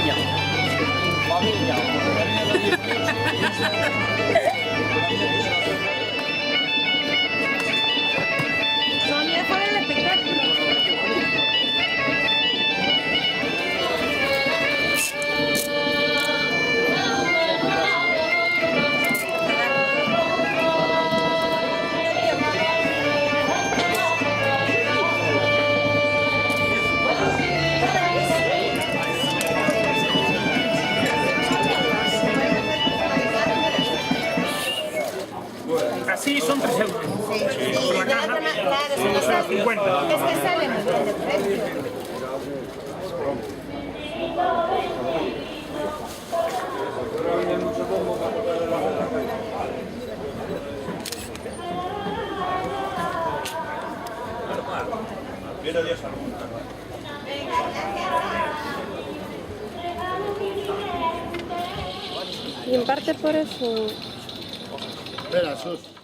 Familia. Familia. Sonia, para el espectáculo. Así son 3 euros. Sí, Por la caja, claro, 50. es que sale muy bien de precio. Y en parte por eso... Espera, Sus.